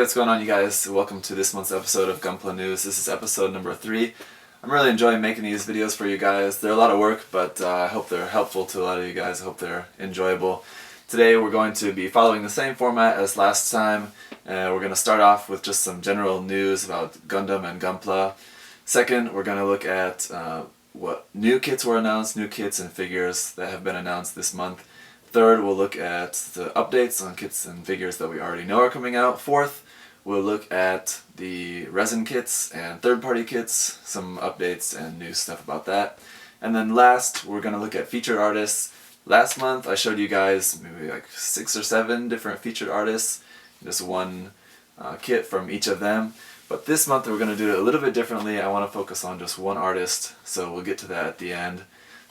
Hey, what's going on, you guys? Welcome to this month's episode of Gunpla News. This is episode number 3. I'm really enjoying making these videos for you guys. They're a lot of work, but I hope they're helpful to a lot of you guys. I hope they're enjoyable. Today we're going to be following the same format as last time. We're going to start off with just some general news about Gundam and Gunpla. Second, we're going to look at what new kits were announced, new kits and figures that have been announced this month. Third, we'll look at the updates on kits and figures that we already know are coming out. Fourth, we'll look at the Resin kits and third-party kits, some updates and new stuff about that. And then last, we're going to look at featured artists. Last month, I showed you guys maybe like 6 or 7 different featured artists, just one kit from each of them. But this month, we're going to do it a little bit differently. I want to focus on just one artist, so we'll get to that at the end.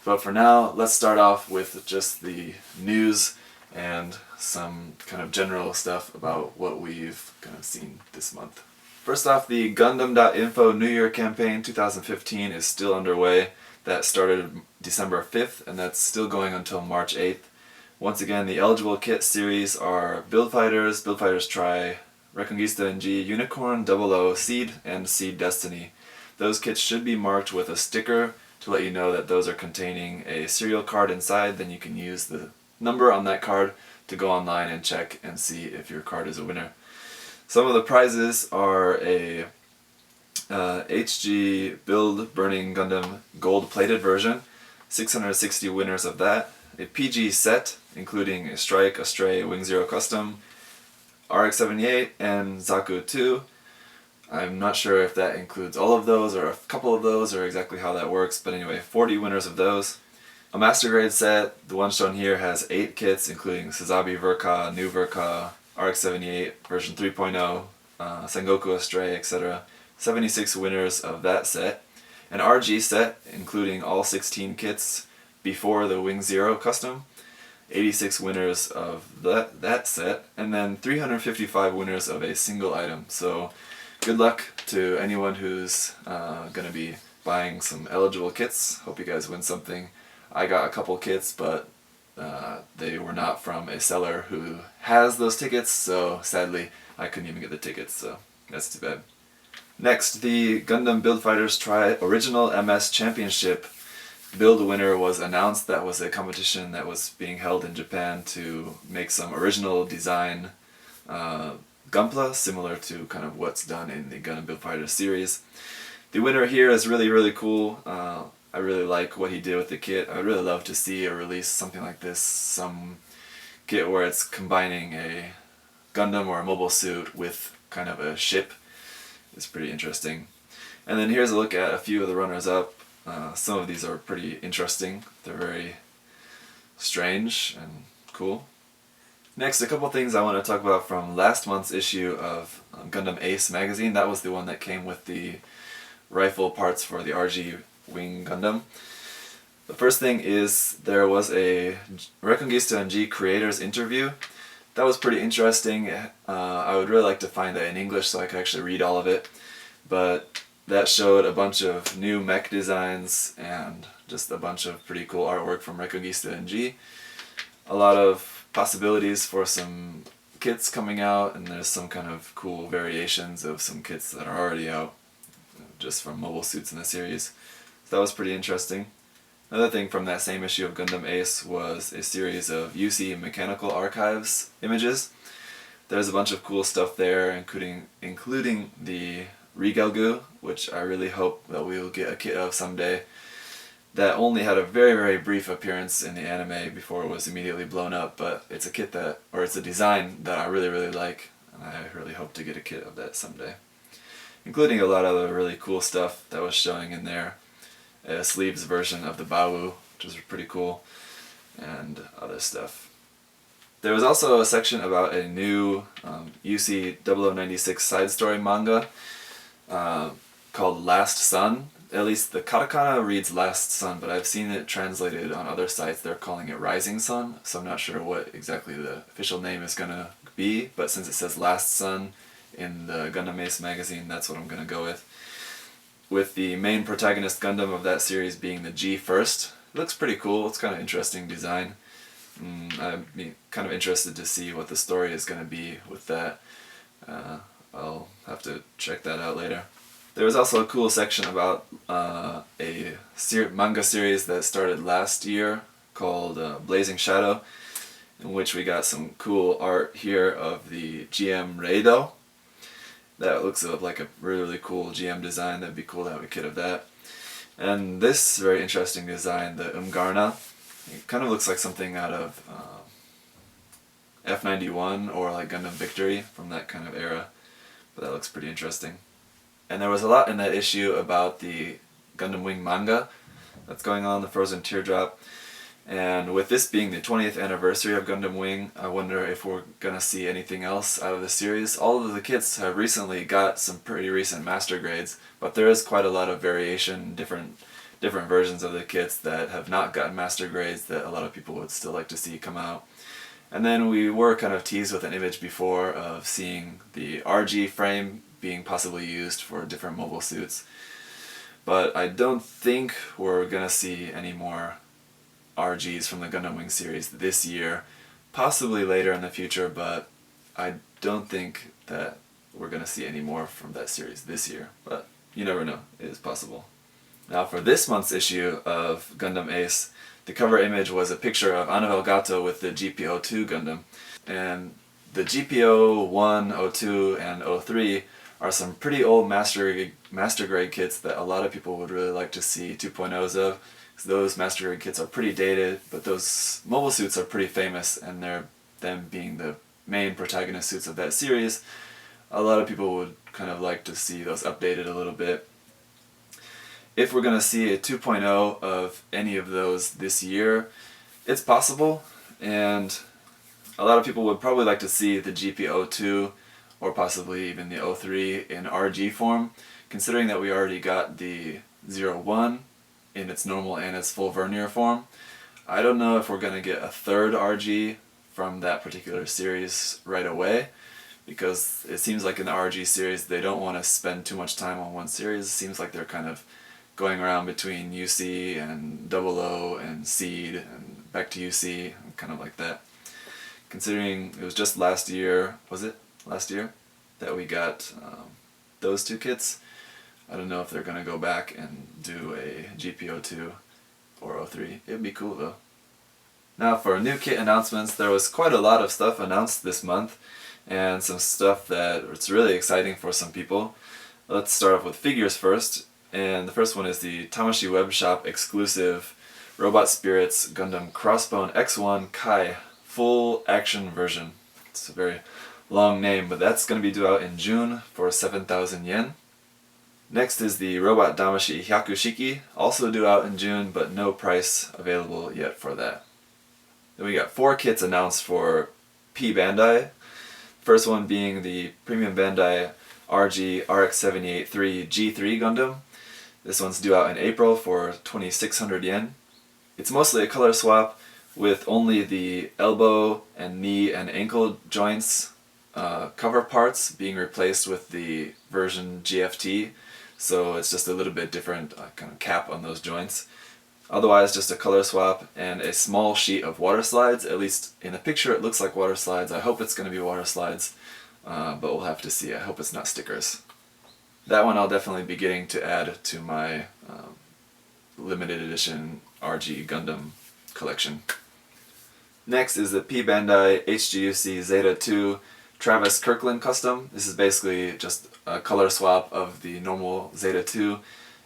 But for now, let's start off with just the news and some kind of general stuff about what we've kind of seen this month. First off, the Gundam.info New Year campaign 2015 is still underway. That started December 5th, and that's still going until March 8th. Once again, the eligible kit series are Build Fighters Tri, Reconquista NG, Unicorn, 00, Seed, and Seed Destiny. Those kits should be marked with a sticker to let you know that those are containing a serial card inside. Then you can use the number on that card to go online and check and see if your card is a winner. Some of the prizes are a HG Build Burning Gundam gold plated version, 660 winners of that, a PG set including a Strike, a Stray, Wing Zero Custom, RX-78, and Zaku 2. I'm not sure if that includes all of those or a couple of those or exactly how that works, but anyway, 40 winners of those. A master grade set, the one shown here, has 8 kits including Sazabi Verka, New Verka, RX-78, version 3.0, Sengoku Astray, etc. 76 winners of that set. An RG set including all 16 kits before the Wing Zero custom. 86 winners of that set, and then 355 winners of a single item. So good luck to anyone who's going to be buying some eligible kits. Hope you guys win something. I got a couple kits, but they were not from a seller who has those tickets, so sadly I couldn't even get the tickets, so that's too bad. Next, the Gundam Build Fighters Tri Original MS Championship Build winner was announced. That was a competition that was being held in Japan to make some original design Gunpla, similar to kind of what's done in the Gundam Build Fighters series. The winner here is really, really cool. I really like what he did with the kit. I would really love to see a release something like this, some kit where it's combining a Gundam or a mobile suit with kind of a ship. It's pretty interesting. And then here's a look at a few of the runners-up. Some of these are pretty interesting. They're very strange and cool. Next, a couple things I want to talk about from last month's issue of Gundam Ace magazine. That was the one that came with the rifle parts for the RG Wing Gundam. The first thing is there was a Reconquista NG creators interview. That was pretty interesting. I would really like to find that in English so I could actually read all of it. But that showed a bunch of new mech designs and just a bunch of pretty cool artwork from Reconquista NG. A lot of possibilities for some kits coming out, and there's some kind of cool variations of some kits that are already out just from mobile suits in the series. So that was pretty interesting. Another thing from that same issue of Gundam Ace was a series of UC Mechanical Archives images. There's a bunch of cool stuff there, including the Regelgu, which I really hope that we will get a kit of someday. That only had a very, very brief appearance in the anime before it was immediately blown up, but it's a kit that, or it's a design that I really, really like, and I really hope to get a kit of that someday. Including a lot of the really cool stuff that was showing in there. A sleeves version of the Bawu, which was pretty cool, and other stuff. There was also a section about a new UC 0096 side story manga called Last Sun. At least the katakana reads Last Sun, but I've seen it translated on other sites. They're calling it Rising Sun, so I'm not sure what exactly the official name is going to be, but since it says Last Sun in the Gundam Ace magazine, that's what I'm going to go with. With the main protagonist Gundam of that series being the G first. It looks pretty cool. It's kind of interesting design. I'm kind of interested to see what the story is going to be with that. I'll have to check that out later. There was also a cool section about a manga series that started last year called Blazing Shadow, in which we got some cool art here of the GM Reido. That looks like a really cool GM design. That'd be cool to have a kit of that. And this very interesting design, the Umgarna, it kind of looks like something out of F91 or like Gundam Victory from that kind of era. But that looks pretty interesting. And there was a lot in that issue about the Gundam Wing manga that's going on, the Frozen Teardrop. And with this being the 20th anniversary of Gundam Wing, I wonder if we're going to see anything else out of the series. All of the kits have recently got some pretty recent master grades, but there is quite a lot of variation, different versions of the kits that have not gotten master grades that a lot of people would still like to see come out. And then we were kind of teased with an image before of seeing the RG frame being possibly used for different mobile suits. But I don't think we're going to see any more RGs from the Gundam Wing series this year. Possibly later in the future, but I don't think that we're going to see any more from that series this year. But you never know, it is possible. Now for this month's issue of Gundam Ace, the cover image was a picture of Anavel Gato with the GPO2 Gundam. And the GPO 1, 02, and 03 are some pretty old master grade kits that a lot of people would really like to see 2.0s of. Those master grade kits are pretty dated, but those mobile suits are pretty famous, and them being the main protagonist suits of that series, a lot of people would kind of like to see those updated a little bit. If we're going to see a 2.0 of any of those this year, it's possible, and a lot of people would probably like to see the GP02 or possibly even the 03 in RG form, considering that we already got the 01 in its normal and its full vernier form. I don't know if we're going to get a third RG from that particular series right away, because it seems like in the RG series they don't want to spend too much time on one series. It seems like they're kind of going around between UC and 00 and Seed and back to UC, kind of like that. Considering it was just last year, was it? Last year? That we got those two kits. I don't know if they're going to go back and do a GPO2 or 03. It would be cool though. Now for new kit announcements, there was quite a lot of stuff announced this month, and some stuff that it's really exciting for some people. Let's start off with figures first, and the first one is the Tamashii Web Shop exclusive Robot Spirits Gundam Crossbone X1 Kai full action version. It's a very long name, but that's going to be due out in June for 7,000 yen. Next is the Robot Damashi Hyakushiki, also due out in June, but no price available yet for that. Then we got 4 kits announced for P Bandai. First one being the Premium Bandai RG RX-78-3 G3 Gundam. This one's due out in April for 2,600 yen. It's mostly a color swap with only the elbow and knee and ankle joints cover parts being replaced with the version GFT. So it's just a little bit different kind of cap on those joints. Otherwise just a color swap and a small sheet of water slides. At least in the picture it looks like water slides. I hope it's going to be water slides, but we'll have to see. I hope it's not stickers. That one I'll definitely be getting to add to my limited edition RG Gundam collection. Next is the P Bandai HGUC Zeta 2 Travis Kirkland custom. This is basically just a color swap of the normal Zeta 2.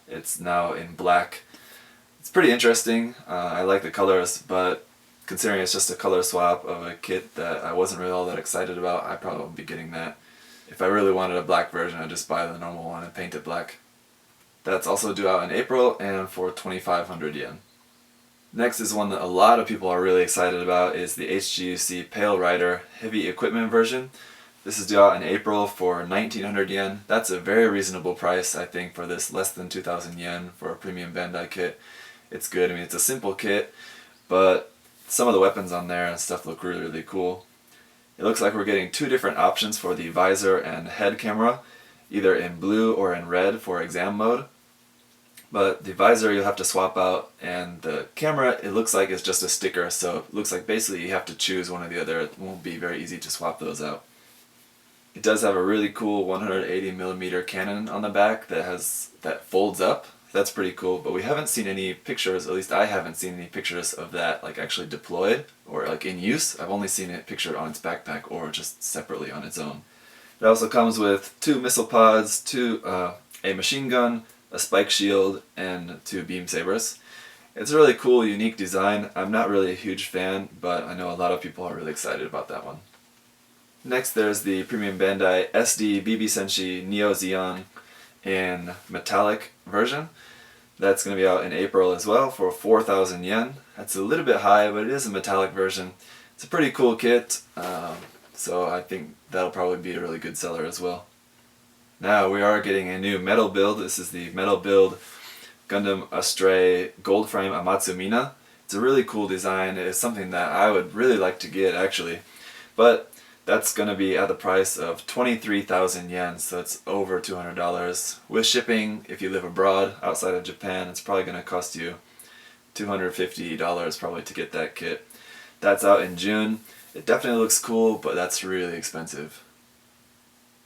It's now in black. It's pretty interesting. I like the colors, but considering it's just a color swap of a kit that I wasn't really all that excited about, I probably won't be getting that. If I really wanted a black version, I'd just buy the normal one and paint it black. That's also due out in April and for 2,500 yen. Next is one that a lot of people are really excited about, is the HGUC Pale Rider Heavy Equipment version. This is due out in April for 1,900 yen. That's a very reasonable price, I think, for this less than 2,000 yen for a premium Bandai kit. It's good. I mean, it's a simple kit, but some of the weapons on there and stuff look really, really cool. It looks like we're getting 2 different options for the visor and head camera, either in blue or in red for exam mode. But the visor you'll have to swap out, and the camera, it looks like it's just a sticker, so it looks like basically you have to choose one or the other. It won't be very easy to swap those out. It does have a really cool 180mm cannon on the back that folds up. That's pretty cool, but we haven't seen any pictures, at least I haven't seen any pictures of that like actually deployed or like in use. I've only seen it pictured on its backpack or just separately on its own. It also comes with 2 missile pods, a machine gun, a spike shield, and 2 beam sabers. It's a really cool, unique design. I'm not really a huge fan, but I know a lot of people are really excited about that one. Next there's the Premium Bandai SD BB Senshi Neo Xeon in metallic version. That's going to be out in April as well for 4,000 yen. That's a little bit high, but it is a metallic version. It's a pretty cool kit, so I think that'll probably be a really good seller as well. Now we are getting a new metal build. This is the metal build Gundam Astray Gold Frame Amatsumina. It's a really cool design. It's something that I would really like to get actually, but that's going to be at the price of 23,000 yen, so that's over $200. With shipping, if you live abroad outside of Japan, it's probably going to cost you $250 probably to get that kit. That's out in June. It definitely looks cool, but that's really expensive.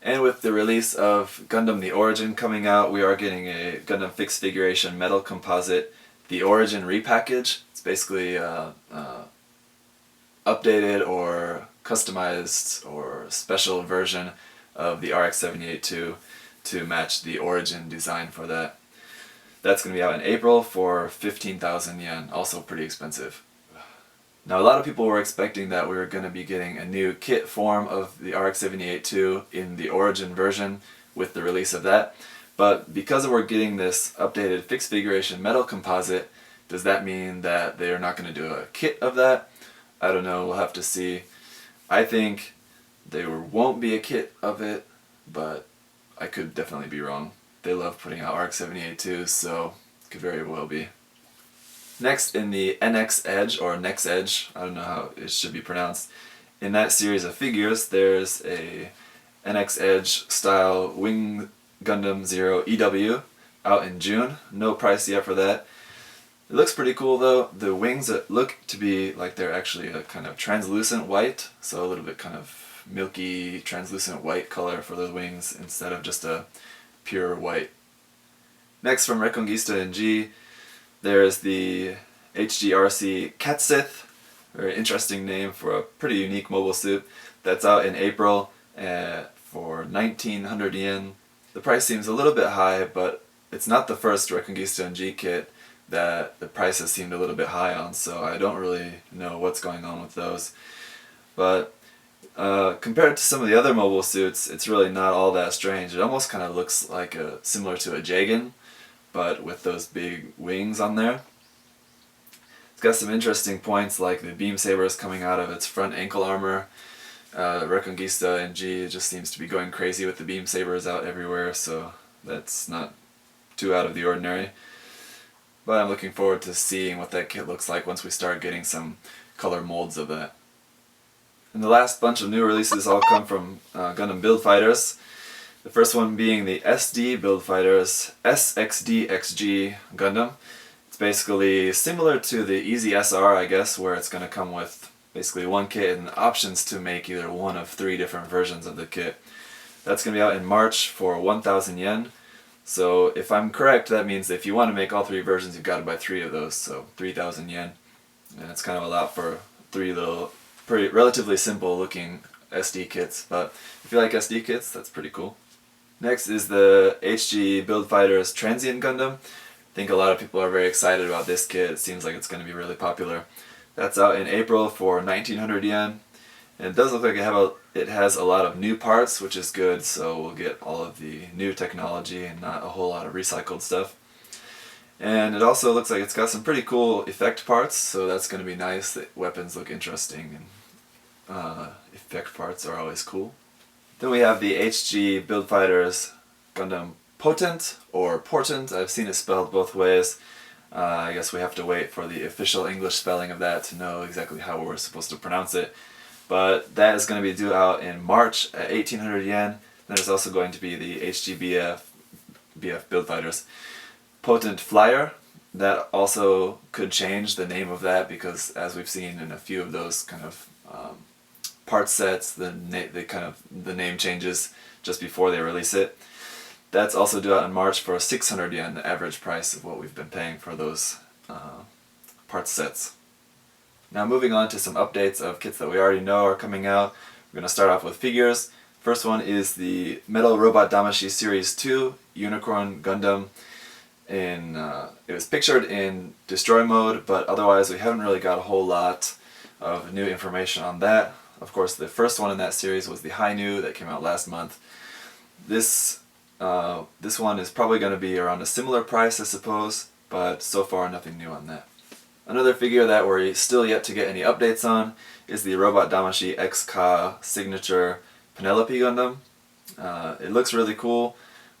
And with the release of Gundam The Origin coming out, we are getting a Gundam Fixed Figuration Metal Composite The Origin repackage. It's basically updated or customized or special version of the RX-78-2 to match the Origin design for that. That's going to be out in April for 15,000 yen, also pretty expensive. Now a lot of people were expecting that we were going to be getting a new kit form of the RX-78-2 in the Origin version with the release of that, but because we're getting this updated fixed figuration metal composite, does that mean that they're not going to do a kit of that? I don't know, we'll have to see. I think there won't be a kit of it, but I could definitely be wrong. They love putting out RX-78-2s, so it could very well be. Next in the NX Edge, or Nex Edge, I don't know how it should be pronounced, in that series of figures there's a NX Edge style Wing Gundam Zero EW out in June. No price yet for that. It looks pretty cool though. The wings look to be like they're actually a kind of translucent white, so a little bit kind of milky translucent white color for the wings instead of just a pure white. Next from Reconquista NG, there's the HGRC Katsith, very interesting name for a pretty unique mobile suit. That's out in April for 1,900 yen. The price seems a little bit high, but it's not the first Reconquista NG kit that the prices seemed a little bit high on, so I don't really know what's going on with those. But compared to some of the other mobile suits, it's really not all that strange. It almost kind of looks like similar to a Jagan, but with those big wings on there. It's got some interesting points like the beam sabers coming out of its front ankle armor. Reconquista NG just seems to be going crazy with the beam sabers out everywhere, so that's not too out of the ordinary. But I'm looking forward to seeing what that kit looks like once we start getting some color molds of that. And the last bunch of new releases all come from Gundam Build Fighters. The first one being the SD Build Fighters SXD-XG Gundam. It's basically similar to the Easy SR, I guess, where it's going to come with basically one kit and options to make either one of 3 different versions of the kit. That's going to be out in March for 1,000 yen. So if I'm correct, that means that if you want to make all 3 versions, you've got to buy 3 of those, so 3,000 yen. And it's kind of a lot for 3 little, pretty relatively simple looking SD kits, but if you like SD kits, that's pretty cool. Next is the HG Build Fighters Transient Gundam. I think a lot of people are very excited about this kit. It seems like it's going to be really popular. That's out in April for 1,900 yen. And it does look like it has a lot of new parts, which is good, so we'll get all of the new technology and not a whole lot of recycled stuff. And it also looks like it's got some pretty cool effect parts, so that's going to be nice. The weapons look interesting, and effect parts are always cool. Then we have the HG Build Fighters Gundam Potent, or Portent. I've seen it spelled both ways. I guess we have to wait for the official English spelling of that to know exactly how we're supposed to pronounce it. But that is going to be due out in March at 1,800 yen. There's also going to be the HG BF Build Fighters Potent Flyer. That also could change the name of that because, as we've seen in a few of those kind of part sets, the name changes just before they release it. That's also due out in March for 600 yen, the average price of what we've been paying for those part sets. Now moving on to some updates of kits that we already know are coming out. We're going to start off with figures. First one is the Metal Robot Damashi Series 2 Unicorn Gundam. It was pictured in destroy mode, but otherwise we haven't really got a whole lot of new information on that. Of course, the first one in that series was the Hi-Nu that came out last month. This one is probably going to be around a similar price, I suppose, but so far nothing new on that. Another figure that we're still yet to get any updates on is the Robot Damashi XK Signature Penelope Gundam. It looks really cool,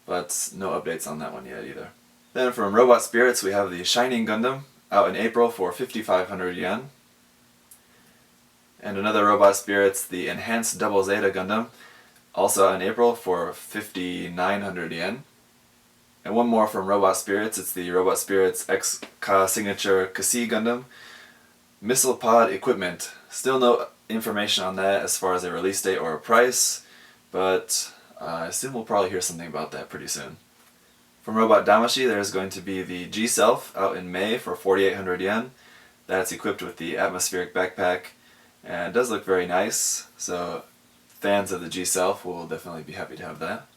but no updates on that one yet either. Then from Robot Spirits we have the Shining Gundam, out in April for 5,500 yen. And another Robot Spirits, the Enhanced Double Zeta Gundam, also out in April for 5,900 yen. And one more from Robot Spirits, it's the Robot Spirits XK Signature Kasi Gundam. Missile Pod Equipment. Still no information on that as far as a release date or a price, but I assume we'll probably hear something about that pretty soon. From Robot Damashi there's going to be the G-Self out in May for 4,800 yen. That's equipped with the atmospheric backpack and it does look very nice, so fans of the G-Self will definitely be happy to have that.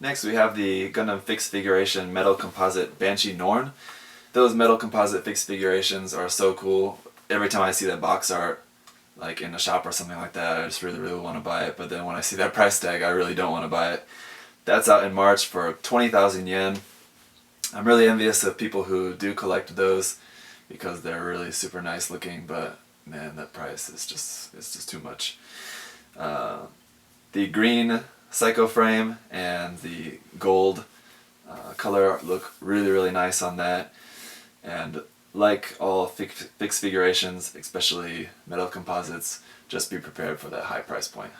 Next we have the Gundam Fixed Figuration Metal Composite Banshee Norn. Those metal composite fixed figurations are so cool. Every time I see that box art, like in a shop or something like that, I just really want to buy it, but then when I see that price tag I really don't want to buy it. That's out in March for 20,000 yen. I'm really envious of people who do collect those because they're really super nice looking, but man, that price is just too much. The green Psycho frame and the gold color look really nice on that, and like all fixed figurations, especially metal composites, just be prepared for that high price point.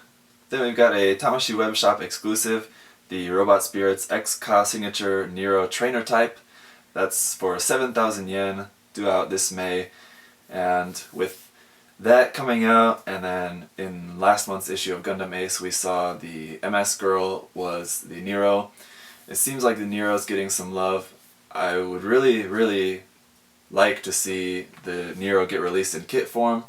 Then we've got a Tamashii Web Shop exclusive, the Robot Spirits XK Signature Nero Trainer Type. That's for 7,000 yen, due out this May, and with that coming out, and then in last month's issue of Gundam Ace we saw the MS Girl was the Nero. It seems like the Nero is getting some love. I would really like to see the Nero get released in kit form,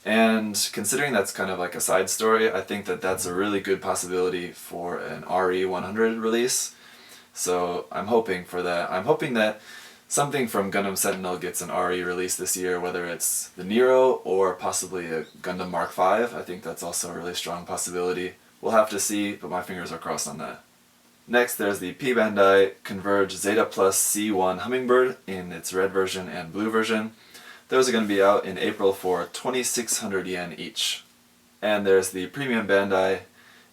and considering that's kind of like a side story, I think that that's a really good possibility for an RE100 release. So I'm hoping for that. I'm hoping that something from Gundam Sentinel gets an RE release this year, whether it's the Nero or possibly a Gundam Mark V. I think that's also a really strong possibility. We'll have to see, but my fingers are crossed on that. Next there's the P Bandai Converge Zeta Plus C1 Hummingbird in its red version and blue version. Those are going to be out in April for 2,600 yen each. And there's the Premium Bandai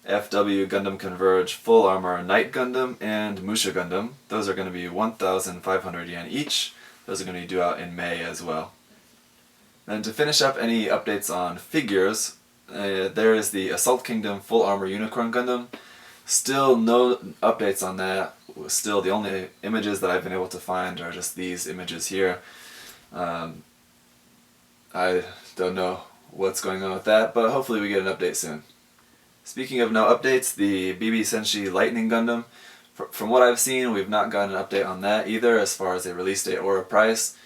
FW Gundam Converge Full Armor Night Gundam and Musha Gundam. Those are going to be 1,500 yen each. Those are going to be due out in May as well. Then to finish up any updates on figures, there is the Assault Kingdom Full Armor Unicorn Gundam. Still no updates on that. Still the only images that I've been able to find are just these images here. I don't know what's going on with that, but hopefully we get an update soon. Speaking of no updates, the BB Senshi Lightning Gundam, from what I've seen, we've not gotten an update on that either as far as a release date or a price,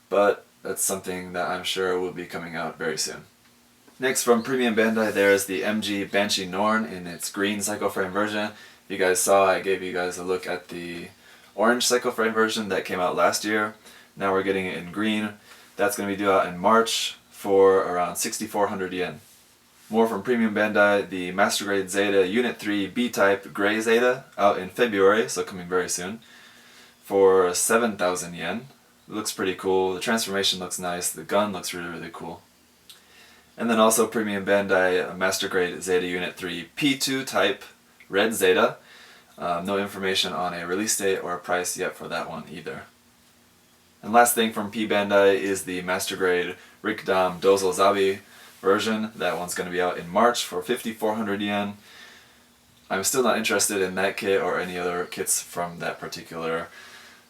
but that's something that I'm sure will be coming out very soon. Next from Premium Bandai there is the MG Banshee Norn in its green Psycho Frame version. If you guys saw, I gave you guys a look at the orange Psycho Frame version that came out last year. Now we're getting it in green. That's going to be due out in March for around 6,400 yen. More from Premium Bandai, the Master Grade Zeta Unit 3 B-Type Grey Zeta, out in February, so coming very soon, for 7,000 yen. It looks pretty cool, the transformation looks nice, the gun looks really cool. And then also Premium Bandai Master Grade Zeta Unit 3 P2 Type Red Zeta. No information on a release date or a price yet for that one either. And last thing from P Bandai is the Master Grade Rikdam Dozel Zabi version. That one's going to be out in March for 5,400 yen. I'm still not interested in that kit or any other kits from that particular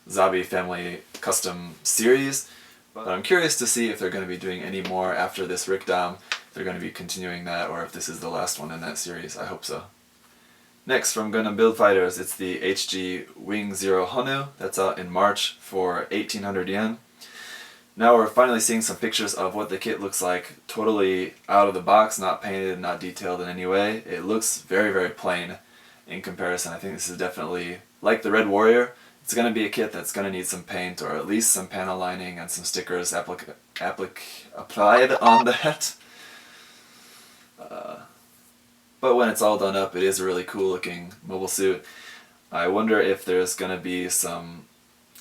Zabi family custom series, But I'm curious to see if they're going to be doing any more after this Rikdam, if they're going to be continuing that, or if this is the last one in that series. I hope so. Next, from Gundam Build Fighters, it's the HG Wing Zero Honu. That's out in March for 1800 yen. Now we're finally seeing some pictures of what the kit looks like, totally out of the box, not painted, not detailed in any way. It looks very, very plain in comparison. I think this is definitely, like the Red Warrior, it's going to be a kit that's going to need some paint, or at least some panel lining and some stickers applied on that. But when it's all done up, it is a really cool looking mobile suit. I wonder if there's going to be some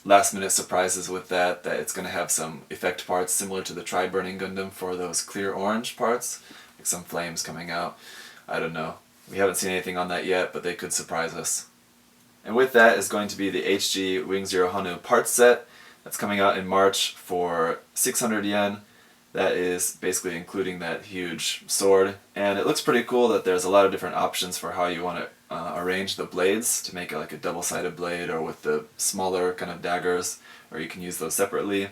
last minute surprises with that it's going to have some effect parts similar to the Tri-Burning Gundam for those clear orange parts, like some flames coming out. I don't know. We haven't seen anything on that yet, but they could surprise us. And with that is going to be the HG Wing Zero Honu parts set. That's coming out in March for 600 yen. That is basically including that huge sword. And it looks pretty cool that there's a lot of different options for how you want to arrange the blades to make it like a double-sided blade, or with the smaller kind of daggers, or you can use those separately.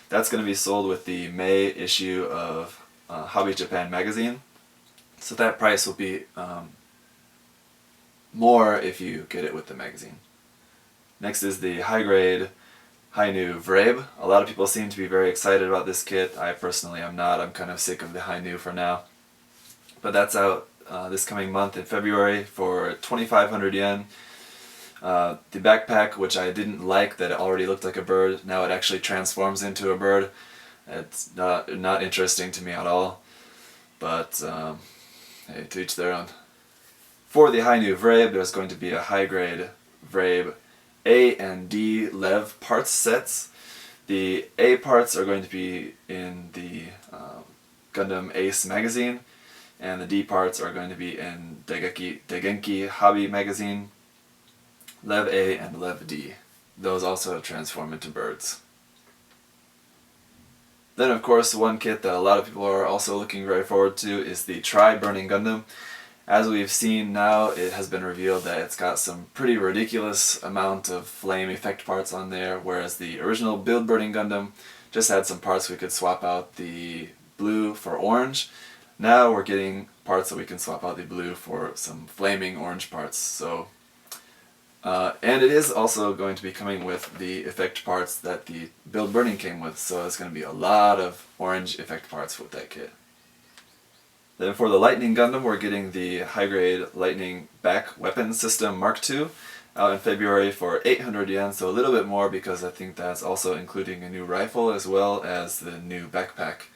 That's going to be sold with the May issue of Hobby Japan magazine. So that price will be more if you get it with the magazine. Next is the high-grade Hainu Vrebe. A lot of people seem to be very excited about this kit. I personally am not. I'm kind of sick of the Hainu for now. But that's out this coming month in February for 2,500 yen. The backpack, which I didn't like, that it already looked like a bird, now it actually transforms into a bird. It's not interesting to me at all. But hey, to each their own. For the Hainu Vrebe, there's going to be a high-grade Vrebe A and D Lev parts sets. The A parts are going to be in the Gundam Ace magazine, and the D parts are going to be in Daigenki Hobby magazine. Lev A and Lev D. Those also transform into birds. Then of course one kit that a lot of people are also looking very forward to is the Tri-Burning Gundam. As we've seen now, it has been revealed that it's got some pretty ridiculous amount of flame effect parts on there, whereas the original Build Burning Gundam just had some parts we could swap out the blue for orange. Now we're getting parts that we can swap out the blue for some flaming orange parts. So, and it is also going to be coming with the effect parts that the Build Burning came with, so it's going to be a lot of orange effect parts with that kit. Then for the Lightning Gundam, we're getting the high-grade Lightning Back Weapon System Mark II out in February for 800 yen, so a little bit more because I think that's also including a new rifle as well as the new backpack.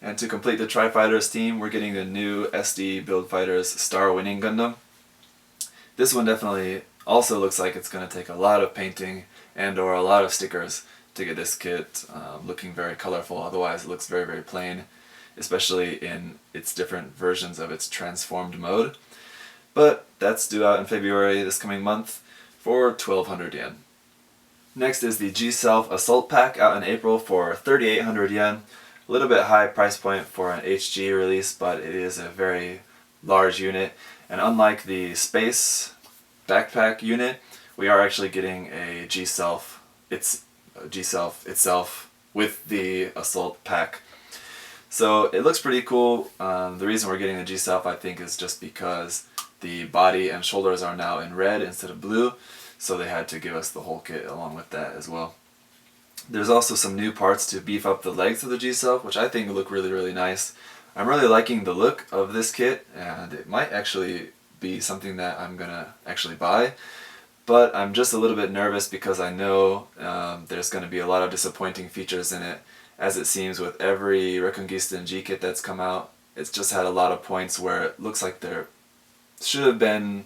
And to complete the Tri-Fighters team, we're getting the new SD Build Fighters Star Winning Gundam. This one definitely also looks like it's going to take a lot of painting and or a lot of stickers to get this kit looking very colorful, otherwise it looks very, very plain, especially in its different versions of its transformed mode. But that's due out in February this coming month for 1,200 yen. Next is the G-Self Assault Pack out in April for 3,800 yen. A little bit high price point for an HG release, but it is a very large unit. And unlike the Space backpack unit, we are actually getting a G-Self itself with the Assault Pack. So it looks pretty cool. The reason we're getting the G-Self, I think, is just because the body and shoulders are now in red instead of blue, so they had to give us the whole kit along with that as well. There's also some new parts to beef up the legs of the G-Self, which I think look really, really nice. I'm really liking the look of this kit, and it might actually be something that I'm gonna actually buy. But I'm just a little bit nervous because I know there's going to be a lot of disappointing features in it. As it seems with every Reconquista G kit that's come out, it's just had a lot of points where it looks like there should have been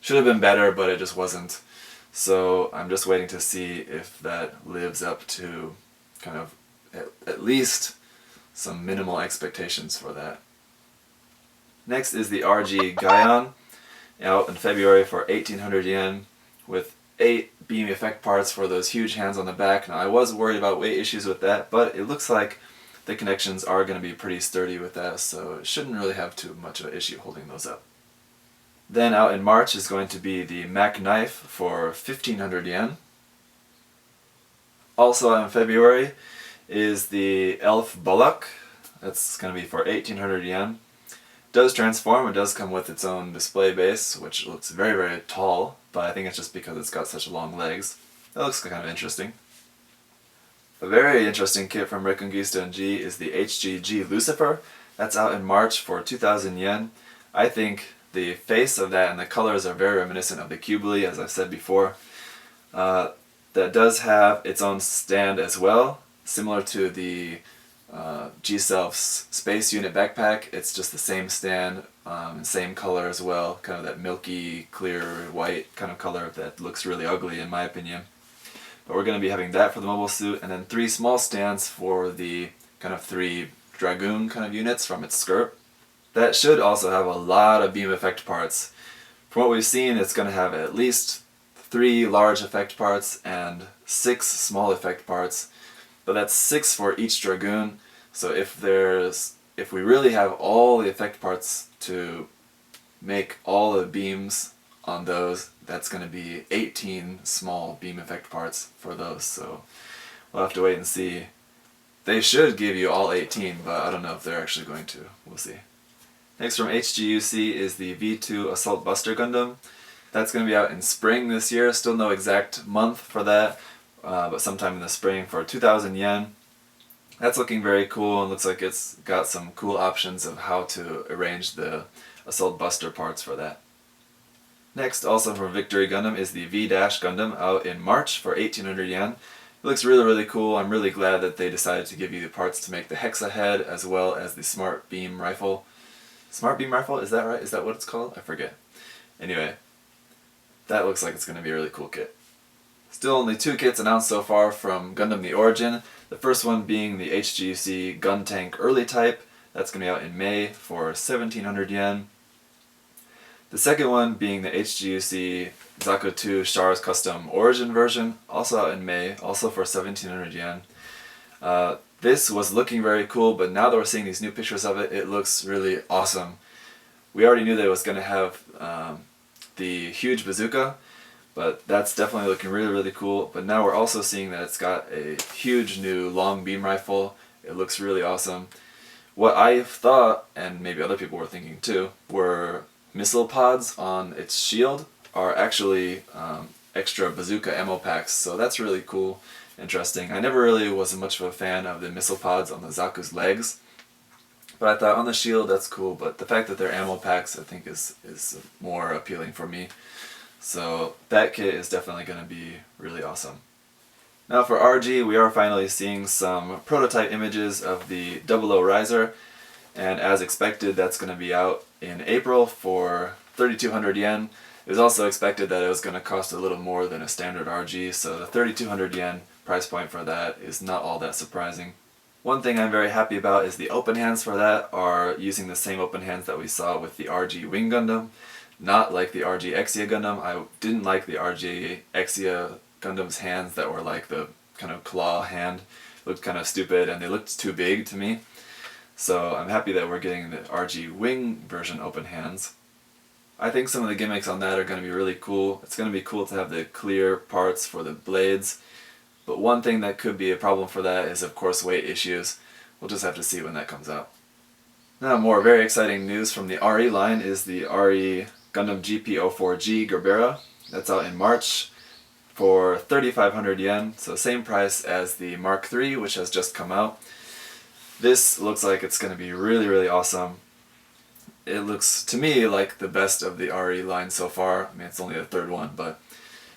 better, but it just wasn't. So I'm just waiting to see if that lives up to kind of at least some minimal expectations for that. Next is the RG Gaian, out in February for 1,800 yen, with 8 beam effect parts for those huge hands on the back. Now I was worried about weight issues with that, but it looks like the connections are going to be pretty sturdy with that, so it shouldn't really have too much of an issue holding those up. Then out in March is going to be the Mac Knife for 1,500 yen. Also out in February is the Elf Bullock. That's going to be for 1800 yen. Does transform, it does come with its own display base, which looks very, very tall, but I think it's just because it's got such long legs. That looks kind of interesting. A very interesting kit from Reconquista and G is the HGG Lucifer. That's out in March for 2000 yen. I think the face of that and the colors are very reminiscent of the Cubely, as I've said before. That does have its own stand as well, similar to the G-Self's Space Unit backpack. It's just the same stand, same color as well, kind of that milky, clear, white kind of color that looks really ugly in my opinion. But we're going to be having that for the mobile suit, and then 3 small stands for the kind of 3 Dragoon kind of units from its skirt. That should also have a lot of beam effect parts. From what we've seen, it's going to have at least 3 large effect parts and 6 small effect parts, but that's 6 for each Dragoon. So if we really have all the effect parts to make all the beams on those, that's going to be 18 small beam effect parts for those. So we'll have to wait and see. They should give you all 18, but I don't know if they're actually going to. We'll see. Next from HGUC is the V2 Assault Buster Gundam. That's going to be out in spring this year. Still no exact month for that, but sometime in the spring for 2,000 yen. That's looking very cool and looks like it's got some cool options of how to arrange the Assault Buster parts for that. Next, also from Victory Gundam, is the V-Dash Gundam out in March for 1800 yen. It looks really, really cool. I'm really glad that they decided to give you the parts to make the Hexa head as well as the Smart Beam Rifle. Smart Beam Rifle? Is that right? Is that what it's called? I forget. Anyway, that looks like it's going to be a really cool kit. Still only 2 kits announced so far from Gundam The Origin. The first one being the HGC Gun Tank Early Type. That's going to be out in May for 1700 yen. The second one being the HGUC Zaku 2 Char's Custom Origin version, also out in May, also for 1700 yen. This was looking very cool, but now that we're seeing these new pictures of it, it looks really awesome. We already knew that it was going to have the huge bazooka, but that's definitely looking really, really cool. But now we're also seeing that it's got a huge new long beam rifle. It looks really awesome. What I thought, and maybe other people were thinking too, were missile pods on its shield are actually extra bazooka ammo packs, so that's really cool, interesting. I never really was much of a fan of the missile pods on the Zaku's legs, but I thought on the shield that's cool, but the fact that they're ammo packs I think is more appealing for me. So that kit is definitely going to be really awesome. Now for RG, we are finally seeing some prototype images of the 00 Riser, and as expected that's going to be out in April for 3,200 yen. It was also expected that it was going to cost a little more than a standard RG, so the 3,200 yen price point for that is not all that surprising. One thing I'm very happy about is the open hands for that are using the same open hands that we saw with the RG Wing Gundam, not like the RG Exia Gundam. I didn't like the RG Exia Gundam's hands that were like the kind of claw hand. It looked kind of stupid and they looked too big to me. So I'm happy that we're getting the RG Wing version open hands. I think some of the gimmicks on that are going to be really cool. It's going to be cool to have the clear parts for the blades, but one thing that could be a problem for that is of course weight issues. We'll just have to see when that comes out. Now more very exciting news from the RE line is the RE Gundam GP04G Gerbera. That's out in March for 3,500 yen, so same price as the Mark III, which has just come out. This looks like it's going to be really, really awesome. It looks, to me, like the best of the RE line so far. I mean, it's only the 3rd one, but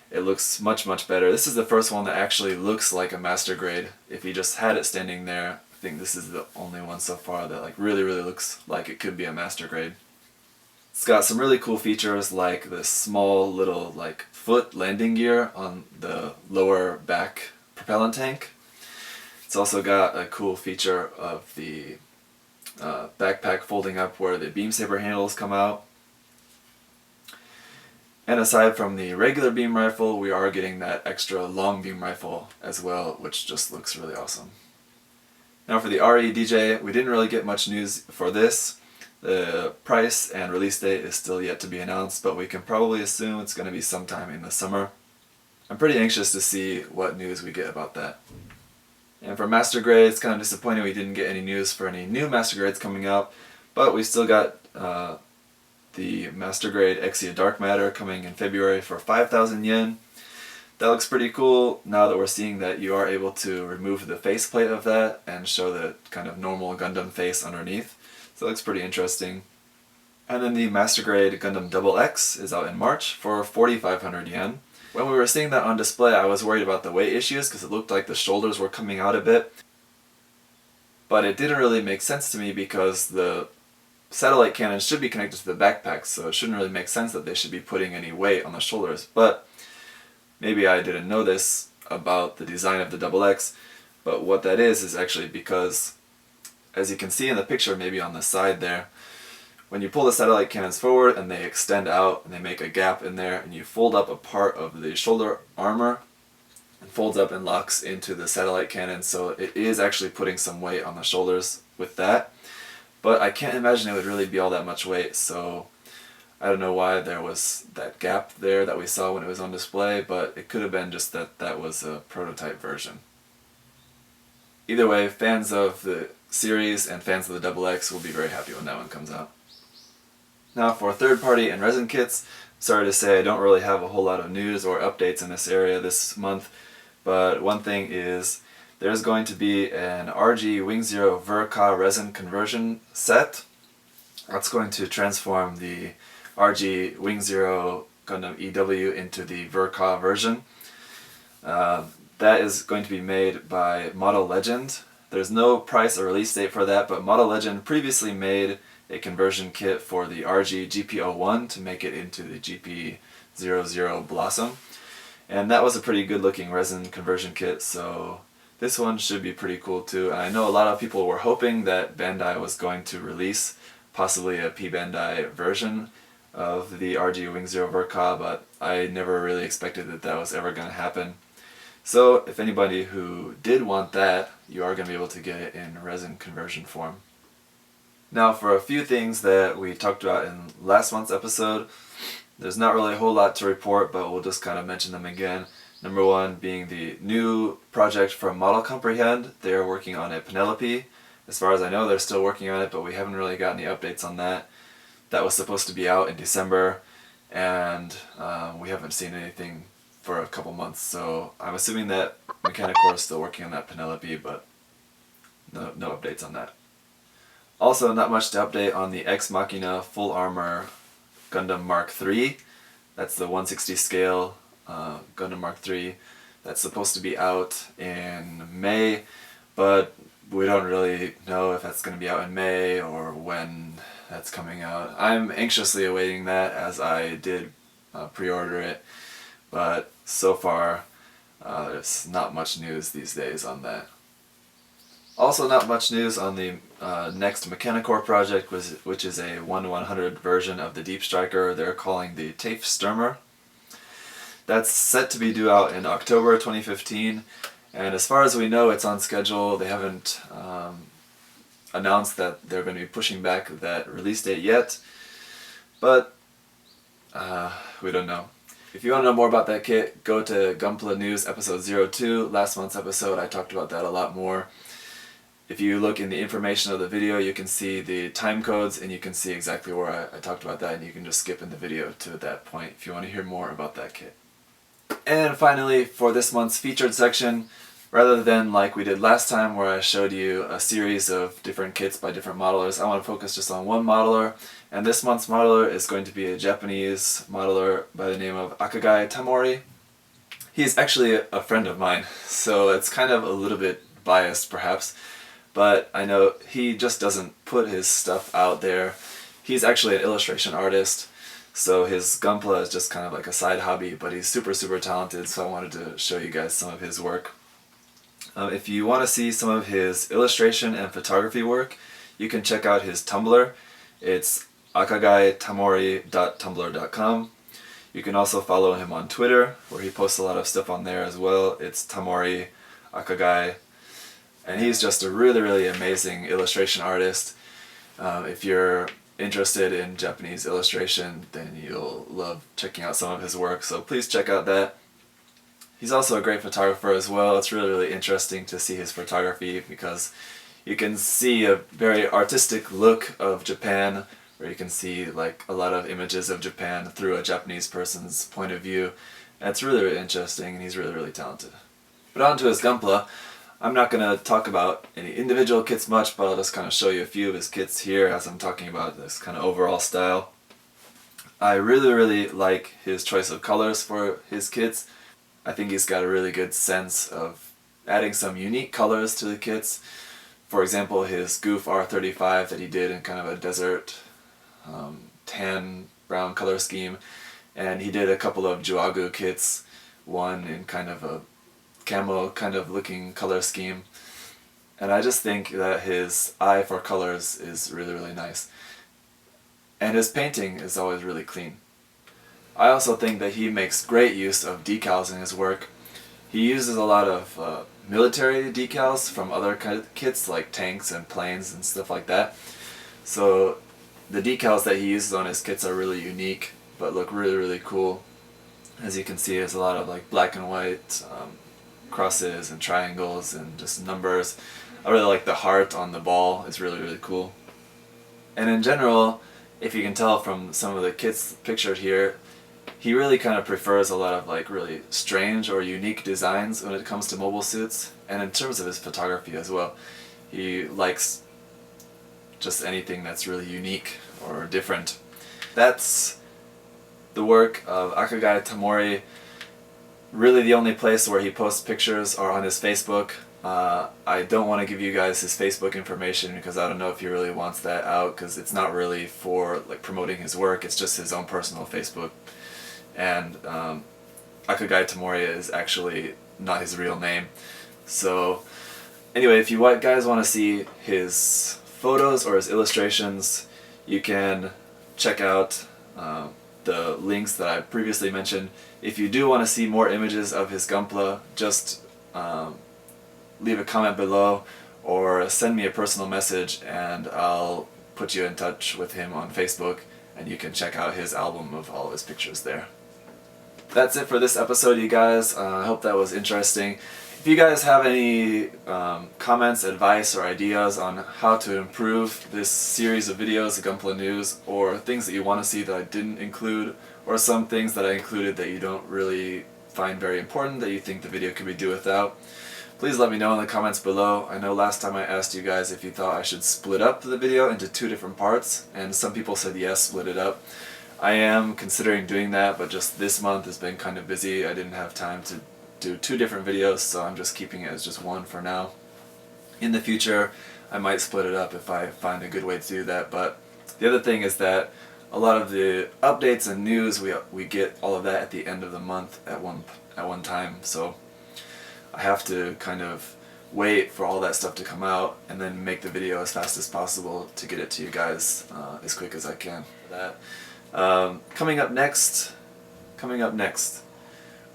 it looks much, much better. This is the first one that actually looks like a master grade. If you just had it standing there, I think this is the only one so far that like really, really looks like it could be a master grade. It's got some really cool features like the small little like foot landing gear on the lower back propellant tank. It's also got a cool feature of the backpack folding up where the beam saber handles come out. And aside from the regular beam rifle, we are getting that extra long beam rifle as well, which just looks really awesome. Now for the RE DJ, we didn't really get much news for this. The price and release date is still yet to be announced, but we can probably assume it's going to be sometime in the summer. I'm pretty anxious to see what news we get about that. And for Master Grade, it's kind of disappointing we didn't get any news for any new Master Grades coming out, but we still got the Master Grade Exia Dark Matter coming in February for 5,000 yen. That looks pretty cool now that we're seeing that you are able to remove the faceplate of that and show the kind of normal Gundam face underneath. So it looks pretty interesting. And then the Master Grade Gundam Double X is out in March for 4,500 yen. When we were seeing that on display, I was worried about the weight issues because it looked like the shoulders were coming out a bit. But it didn't really make sense to me because the satellite cannon should be connected to the backpack, so it shouldn't really make sense that they should be putting any weight on the shoulders. But maybe I didn't know this about the design of the Double X, but what that is actually because, as you can see in the picture maybe on the side there, when you pull the satellite cannons forward and they extend out and they make a gap in there and you fold up a part of the shoulder armor, it folds up and locks into the satellite cannon, so it is actually putting some weight on the shoulders with that. But I can't imagine it would really be all that much weight, so I don't know why there was that gap there that we saw when it was on display, but it could have been just that that was a prototype version. Either way, fans of the series and fans of the Double X will be very happy when that one comes out. Now for third-party and resin kits, sorry to say I don't really have a whole lot of news or updates in this area this month, but one thing is there's going to be an RG Wing Zero Verka resin conversion set. That's going to transform the RG Wing Zero Gundam EW into the Verka version. That is going to be made by Model Legend. There's no price or release date for that, but Model Legend previously made a conversion kit for the RG GP01 to make it into the GP00 Blossom. And that was a pretty good looking resin conversion kit, so this one should be pretty cool too. And I know a lot of people were hoping that Bandai was going to release possibly a P-Bandai version of the RG Wing Zero Verka, but I never really expected that that was ever going to happen. So if anybody who did want that, you are going to be able to get it in resin conversion form. Now for a few things that we talked about in last month's episode, there's not really a whole lot to report, but we'll just kind of mention them again. Number one being the new project from Model Comprehend. They're working on a Penelope. As far as I know, they're still working on it, but we haven't really got any updates on that. That was supposed to be out in December, and we haven't seen anything for a couple months, so I'm assuming that Mechanicore is still working on that Penelope, but no updates on that. Also, not much to update on the Ex Machina Full Armor Gundam Mark III. That's the 160 scale Gundam Mark III. That's supposed to be out in May, but we don't really know if that's going to be out in May or when that's coming out. I'm anxiously awaiting that, as I did pre-order it, but so far there's not much news these days on that. Also not much news on the next Mechanicore project, which is a 1/100 version of the Deep Striker they're calling the TAFE Sturmer. That's set to be due out in October 2015, and as far as we know it's on schedule. They haven't announced that they're going to be pushing back that release date yet, but we don't know. If you want to know more about that kit, go to Gunpla News episode 02, last month's episode. I talked about that a lot more. If you look in the information of the video, you can see the time codes and you can see exactly where I talked about that, and you can just skip in the video to that point if you want to hear more about that kit. And finally, for this month's featured section, rather than like we did last time where I showed you a series of different kits by different modelers, I want to focus just on one modeler, and this month's modeler is going to be a Japanese modeler by the name of Akagai Tamori. He's actually a friend of mine, so it's kind of a little bit biased perhaps, but I know he just doesn't put his stuff out there. He's actually an illustration artist, so his Gunpla is just kind of like a side hobby, but he's super talented, so I wanted to show you guys some of his work. If you want to see some of his illustration and photography work, you can check out his Tumblr. It's akagaitamori.tumblr.com. You can also follow him on Twitter, where he posts a lot of stuff on there as well. It's Tamori Akagai. And he's just a really amazing illustration artist. If you're interested in Japanese illustration, then you'll love checking out some of his work, so please check out that. He's also a great photographer as well. It's really interesting to see his photography because you can see a very artistic look of Japan, where you can see like a lot of images of Japan through a Japanese person's point of view. And it's really interesting, and he's really talented. But on to his Gunpla. I'm not going to talk about any individual kits much, but I'll just kind of show you a few of his kits here as I'm talking about this kind of overall style. I really like his choice of colors for his kits. I think he's got a really good sense of adding some unique colors to the kits. For example, his Goof R35 that he did in kind of a desert tan brown color scheme, and he did a couple of Juagu kits, one in kind of a camo kind of looking color scheme, and I just think that his eye for colors is really nice, and his painting is always really clean. I also think that he makes great use of decals in his work. He uses a lot of military decals from other kind of kits like tanks and planes and stuff like that. So the decals that he uses on his kits are really unique but look really cool. As you can see, there's a lot of like black and white crosses and triangles and just numbers. I really like the heart on the ball. It's really cool. And in general, if you can tell from some of the kits pictured here, he really kind of prefers a lot of like really strange or unique designs when it comes to mobile suits, and in terms of his photography as well. He likes just anything that's really unique or different. That's the work of Akagai Tamori. Really the only place where he posts pictures are on his Facebook. I don't want to give you guys his Facebook information because I don't know if he really wants that out, because it's not really for like promoting his work, it's just his own personal Facebook. And Akagai Tamori is actually not his real name. So anyway, if you guys want to see his photos or his illustrations, you can check out the links that I previously mentioned. If you do want to see more images of his Gunpla, just leave a comment below or send me a personal message and I'll put you in touch with him on Facebook, and you can check out his album of all of his pictures there. That's it for this episode, you guys. I hope that was interesting. If you guys have any comments, advice, or ideas on how to improve this series of videos, the Gunpla News, or things that you want to see that I didn't include, or some things that I included that you don't really find very important that you think the video could be do without, please let me know in the comments below. I know last time I asked you guys if you thought I should split up the video into 2 different parts, and some people said yes, split it up. I am considering doing that, but just this month has been kind of busy. I didn't have time to do 2 different videos, so I'm just keeping it as just one for now. In the future, I might split it up if I find a good way to do that, but the other thing is that a lot of the updates and news, we get all of that at the end of the month at one time, so I have to kind of wait for all that stuff to come out and then make the video as fast as possible to get it to you guys as quick as I can. Coming up next, I'm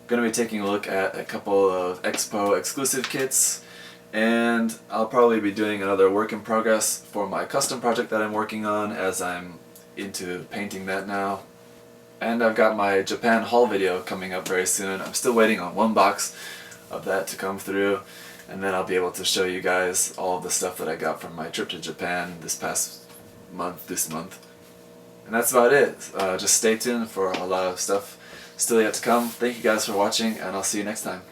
going to be taking a look at a couple of Expo exclusive kits, and I'll probably be doing another work in progress for my custom project that I'm working on, as I'm into painting that now. And I've got my Japan haul video coming up very soon. I'm still waiting on one box of that to come through, and then I'll be able to show you guys all of the stuff that I got from my trip to Japan this month. And that's about it. Just stay tuned for a lot of stuff still yet to come. Thank you guys for watching, and I'll see you next time.